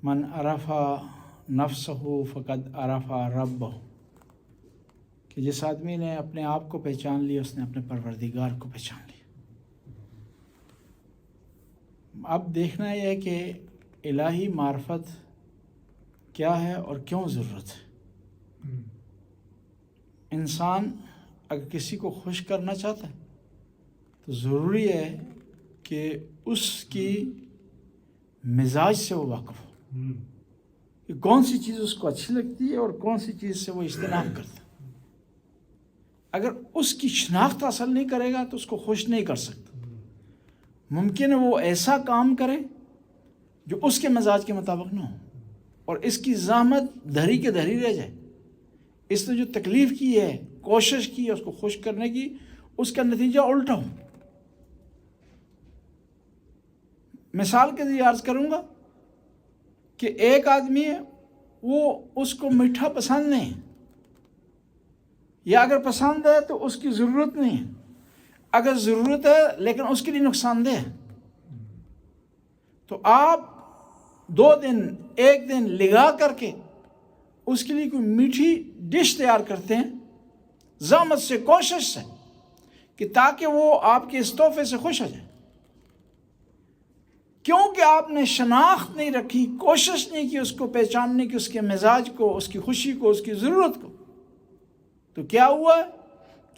من عرف نفسہ فقد عرف ربہ، کہ جس آدمی نے اپنے آپ کو پہچان لیا اس نے اپنے پروردگار کو پہچان لیا۔ اب دیکھنا یہ ہے کہ الہی معرفت کیا ہے اور کیوں ضرورت ہے۔ انسان اگر کسی کو خوش کرنا چاہتا ہے تو ضروری ہے کہ اس کی مزاج سے وہ واقف ہو کہ کون سی چیز اس کو اچھی لگتی ہے اور کون سی چیز سے وہ اجتناب کرتا ہے۔ اگر اس کی شناخت حاصل نہیں کرے گا تو اس کو خوش نہیں کر سکتا۔ ممکن ہے وہ ایسا کام کرے جو اس کے مزاج کے مطابق نہ ہو اور اس کی زحمت دھری کے دھری رہ جائے۔ اس نے جو تکلیف کی ہے، کوشش کی ہے اس کو خوش کرنے کی، اس کا نتیجہ الٹا ہو۔ مثال کے لیے عرض کروں گا کہ ایک آدمی ہے، وہ اس کو میٹھا پسند نہیں ہے، یا اگر پسند ہے تو اس کی ضرورت نہیں ہے، اگر ضرورت ہے لیکن اس کے لیے نقصان دہ ہے، تو آپ 2 دن 1 دن لگا کر کے اس کے لیے کوئی میٹھی ڈش تیار کرتے ہیں، زحمت سے، کوشش سے، کہ تاکہ وہ آپ کے اس تحفے سے خوش ہو جائے۔ کیونکہ آپ نے شناخت نہیں رکھی، کوشش نہیں کی اس کو پہچاننے کی، اس کے مزاج کو، اس کی خوشی کو، اس کی ضرورت کو، تو کیا ہوا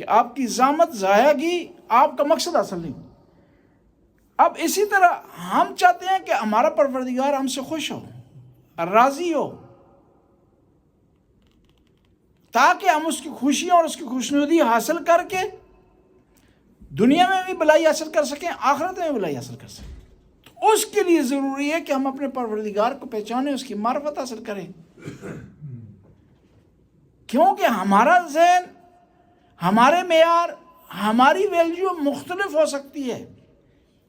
کہ آپ کی زحمت ضائع گئی، آپ کا مقصد حاصل نہیں۔ اب اسی طرح ہم چاہتے ہیں کہ ہمارا پروردگار ہم سے خوش ہو، راضی ہو، تاکہ ہم اس کی خوشی اور اس کی خوشنودی حاصل کر کے دنیا میں بھی بھلائی حاصل کر سکیں، آخرت میں بھی بھلائی حاصل کر سکیں۔ تو اس کے لیے ضروری ہے کہ ہم اپنے پروردگار کو پہچانیں، اس کی معرفت حاصل کریں، کیونکہ ہمارا ذہن، ہمارے معیار، ہماری ویلیو مختلف ہو سکتی ہے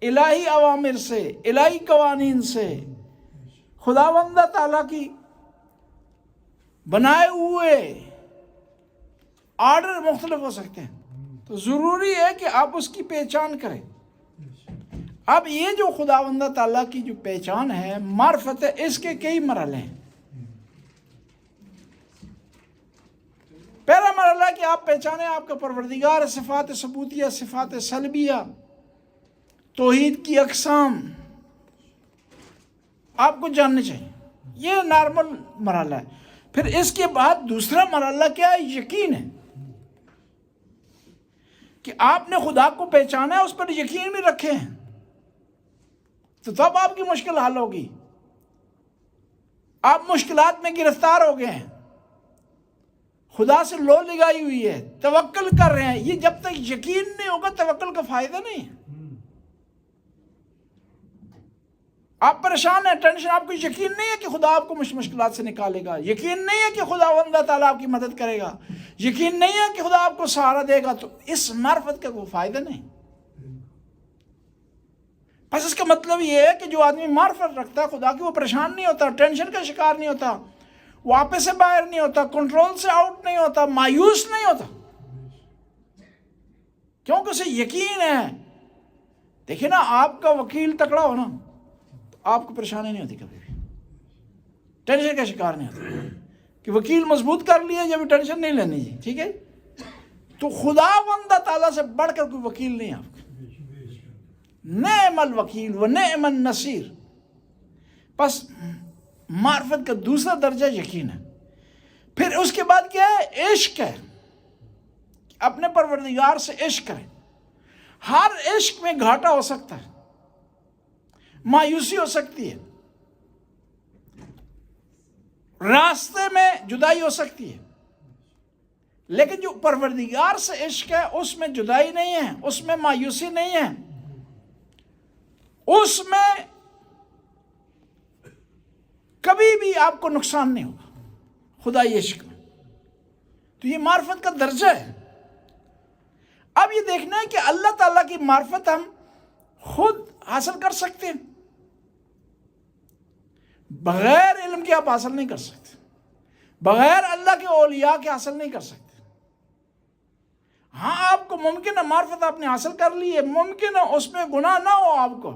الہی اوامر سے، الہی قوانین سے، خداوند تعالیٰ کی بنائے ہوئے آرڈر مختلف ہو سکتے ہیں۔ تو ضروری ہے کہ آپ اس کی پہچان کریں۔ اب یہ جو خداوند تعالیٰ کی جو پہچان ہے، معرفت ہے، اس کے کئی مرحلے ہیں۔ پہلا مرحلہ کہ آپ پہچانیں آپ کا پروردگار، صفات ثبوتیہ، صفات سلبیہ، توحید کی اقسام آپ کو جاننے چاہیے۔ یہ نارمل مرحلہ ہے۔ پھر اس کے بعد دوسرا مرحلہ کیا ہے؟ یقین ہے کہ آپ نے خدا کو پہچانا ہے، اس پر یقین بھی رکھے ہیں، تو تب آپ کی مشکل حل ہوگی۔ آپ مشکلات میں گرفتار ہو گئے ہیں، خدا سے لو لگائی ہوئی ہے، توکل کر رہے ہیں، یہ جب تک یقین نہیں ہوگا توکل کا فائدہ نہیں ہے۔ آپ پریشان ہیں، ٹینشن، آپ کو یقین نہیں ہے کہ خدا آپ کو مشکلات سے نکالے گا، یقین نہیں ہے کہ خداوند تعالیٰ آپ کی مدد کرے گا، یقین نہیں ہے کہ خدا آپ کو سہارا دے گا، تو اس معرفت کا کوئی فائدہ نہیں۔ بس اس کا مطلب یہ ہے کہ جو آدمی معرفت رکھتا ہے خدا کی، وہ پریشان نہیں ہوتا، ٹینشن کا شکار نہیں ہوتا، واپے سے باہر نہیں ہوتا، کنٹرول سے آؤٹ نہیں ہوتا، مایوس نہیں ہوتا، کیونکہ اسے یقین ہے۔ دیکھیں نا، آپ کا وکیل تکڑا ہو نا، تو آپ کو پریشانی نہیں ہوتی، کبھی بھی ٹینشن کا شکار نہیں ہوتا کہ وکیل مضبوط کر لیا، جب ٹینشن نہیں لینی جی، ٹھیک ہے۔ تو خداوند تعالیٰ سے بڑھ کر کوئی وکیل نہیں ہے آپ کا۔ نعم الوکیل و نعم النصیر۔ بس معرفت کا دوسرا درجہ یقین ہے۔ پھر اس کے بعد کیا ہے؟ عشق ہے، اپنے پروردگار سے عشق کریں۔ ہر عشق میں گھاٹا ہو سکتا ہے، مایوسی ہو سکتی ہے، راستے میں جدائی ہو سکتی ہے، لیکن جو پروردگار سے عشق ہے اس میں جدائی نہیں ہے، اس میں مایوسی نہیں ہے، اس میں کبھی بھی آپ کو نقصان نہیں ہوگا خدائی عشق میں۔ تو یہ معرفت کا درجہ ہے۔ اب یہ دیکھنا ہے کہ اللہ تعالیٰ کی معرفت ہم خود حاصل کر سکتے ہیں، بغیر علم کے آپ حاصل نہیں کر سکتے، بغیر اللہ کے اولیاء کے حاصل نہیں کر سکتے۔ ہاں، آپ کو ممکن ہے معرفت آپ نے حاصل کر لی ہے، ممکن ہے اس میں گناہ نہ ہو آپ کو،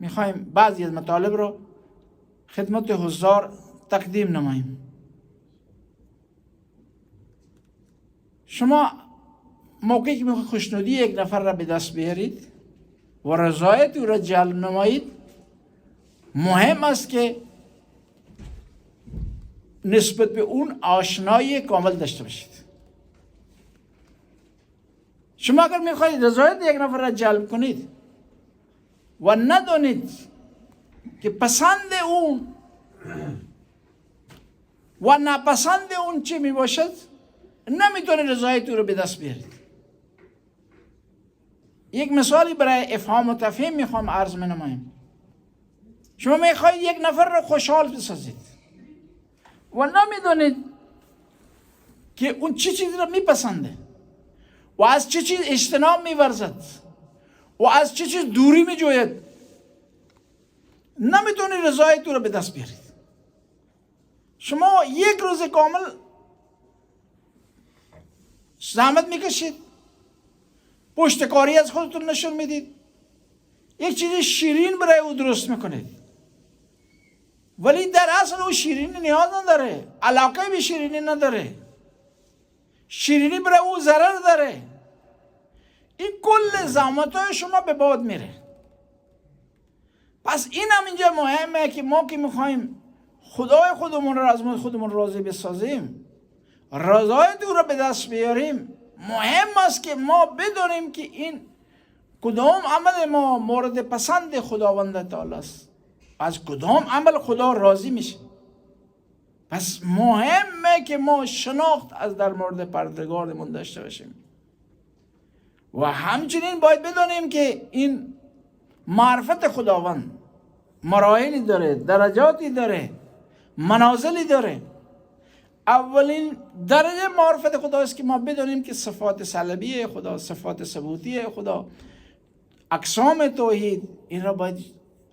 میخوایم بعضی از مطالب رو خدمت حضار تقدیم نماییم. شما موقعی که میخواید خوشنودی یک نفر را به دست بیارید و رضایت او را جلب نمایید، مهم است که نسبت به اون آشنایی کامل داشته باشید. شما اگر میخواید رضایت یک نفر را جلب کنید و ندانید که پسند اون و ناپسند اون چی می باشد، نمیتونید رضایت او رو به دست بیارید. یک مثالی برای افهام و تفهیم میخوام عرض نمایم. شما میخواید یک نفر رو خوشحال بسازید و نمیدونید که اون چی چیزی رو میپسنده و از چه چیز اجتناب میورزد و از چه چیز دوری میجوید، نمیتونید رضایت او رو به دست بیارید. شما یک روز کامل زحمت میکشید، پشتکاری از خودتون نشون میدید، یک چیز شیرین برای او درست میکنید، ولی در اصل او شیرینی نیاز نداره، علاقه به شیرینی نداره، شیرینی برای او ضرر داره. این کل زحمت‌های شما به باد میره. پس این هم اینجا مهمه که ما که میخوایم خدای خودمون را از خودمون راضی بسازیم، رضایت او را به دست بیاریم، مهم است که ما بدونیم که این کدام عمل ما مورد پسند خداوند تعالی است، از کدام عمل خدا راضی میشه. پس مهمه که ما شناخت از در مورد پروردگارمون داشته باشیم و همچنین باید بدونیم که این معرفت خداوند مراحلی داره، درجاتی داره، منازلی داره. اولین درجه معرفت خدا است که ما بدونیم که صفات سلبی خدا، صفات ثبوتی خدا، اقسام توحید، این را باید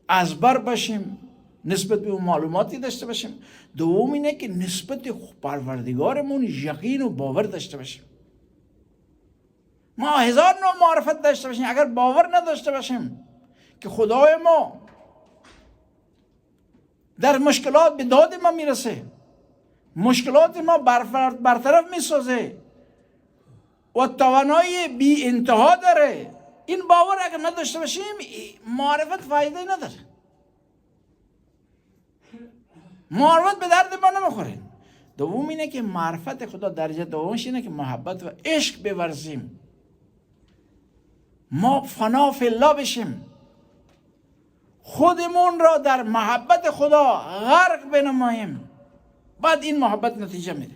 از بر باشیم، نسبت به اون معلوماتی داشته باشیم. دوم اینه که نسبت پروردگارمون یقین و باور داشته باشیم. ما هزار نوع معرفت داشته باشیم، اگر باور نداشته باشیم که خدای ما در مشکلات به داد ما میرسه، مشکلات ما برطرف میسازه و توانایی بی انتها داره، این باور اگر نداشته باشیم معرفت فایده نداره، معرفت به درد ما نمیخوره. دوم اینه که معرفت خدا درجه دومش اینه که محبت و عشق بورزیم، ما فنا فی الله بشیم، خودمون را در محبت خدا غرق بنماییم، بعد این محبت نتیجه میده.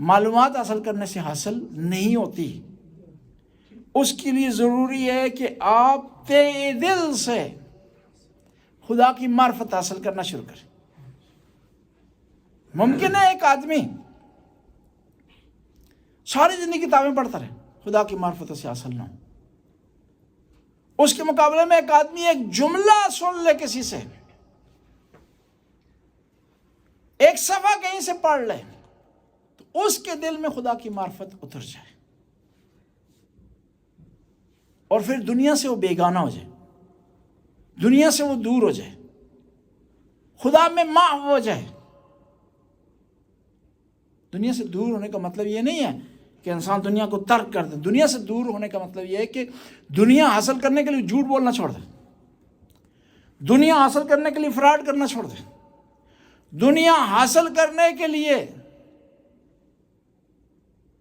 معلومات حاصل کرنے سے حاصل نہیں ہوتی. اس کے لیے ضروری ہے کہ آپ تہ دل سے خدا کی معرفت حاصل کرنا شروع کریں. ممکن ہے ایک آدمی ساری زندگی کتابیں پڑھتا رہے, خدا کی معرفت سے حاصل نہ ہو. اس کے مقابلے میں ایک آدمی ایک جملہ سن لے کسی سے, ایک صفحہ کہیں سے پڑھ لے, تو اس کے دل میں خدا کی معرفت اتر جائے, اور پھر دنیا سے وہ بیگانہ ہو جائے, دنیا سے وہ دور ہو جائے, خدا میں محو ہو جائے. دنیا سے دور ہونے کا مطلب یہ نہیں ہے کہ انسان دنیا کو ترک کر دے. دنیا سے دور ہونے کا مطلب یہ ہے کہ دنیا حاصل کرنے کے لیے جھوٹ بولنا چھوڑ دے, دنیا حاصل کرنے کے لیے فراڈ کرنا چھوڑ دے, دنیا حاصل کرنے کے لیے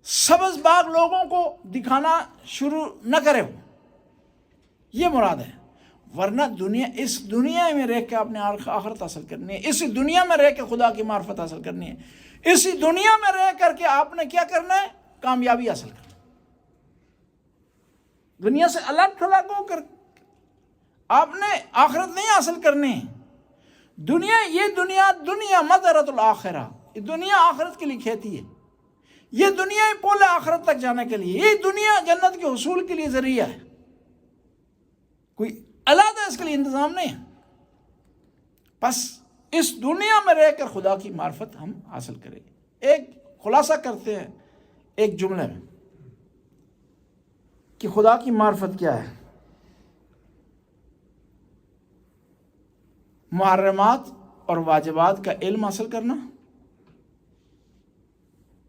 سبز باغ لوگوں کو دکھانا شروع نہ کرے. یہ مراد ہے. ورنہ اس دنیا میں رہ کے آپ نے آخرت حاصل کرنی ہے, اسی دنیا میں رہ کے خدا کی معرفت حاصل کرنی ہے, اسی دنیا میں رہ کر کے آپ نے کیا کرنا ہے, کامیابی حاصل کرنا. دنیا سے الگ تھلگ ہو کر آپ نے آخرت نہیں حاصل کرنی. یہ دنیا مدرۃ الآخرہ, یہ دنیا آخرت کے لیے کھیتی ہے. یہ دنیا پول آخرت تک جانے کے لیے, یہ دنیا جنت کے حصول کے لیے ذریعہ ہے. کوئی علیحدہ اس کے لیے انتظام نہیں ہے. بس اس دنیا میں رہ کر خدا کی معرفت ہم حاصل کریں. ایک خلاصہ کرتے ہیں ایک جملے میں کہ خدا کی معرفت کیا ہے. محرمات اور واجبات کا علم حاصل کرنا,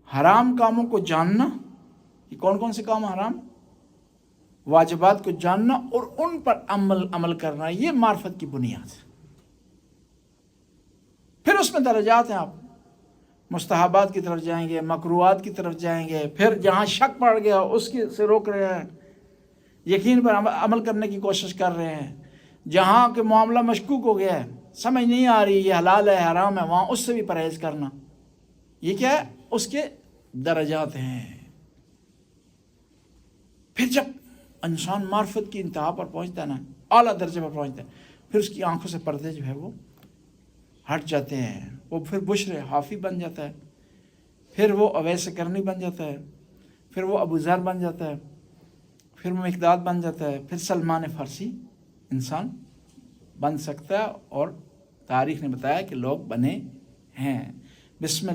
حرام کاموں کو جاننا, یہ کون کون سے کام حرام, واجبات کو جاننا اور ان پر عمل کرنا, یہ معرفت کی بنیاد ہے. پھر اس میں درجات ہیں. آپ مستحبات کی طرف جائیں گے, مکروہات کی طرف جائیں گے, پھر جہاں شک پڑ گیا اس سے روک رہے ہیں, یقین پر عمل کرنے کی کوشش کر رہے ہیں. جہاں کہ معاملہ مشکوک ہو گیا ہے, سمجھ نہیں آ رہی یہ حلال ہے حرام ہے, وہاں اس سے بھی پرہیز کرنا. یہ کیا ہے, اس کے درجات ہیں. پھر جب انسان معرفت کی انتہا پر پہنچتا ہے نا, اعلیٰ درجے پر پہنچتا ہے, پھر اس کی آنکھوں سے پردے جو ہے وہ ہٹ جاتے ہیں. وہ پھر بشر حافی بن جاتا ہے, پھر وہ اویس کرنی بن جاتا ہے, پھر وہ ابو ذر بن جاتا ہے, پھر وہ مقداد بن جاتا ہے, پھر سلمان فارسی انسان بن سکتا ہے. اور تاریخ نے بتایا کہ لوگ بنے ہیں. بسم اللہ.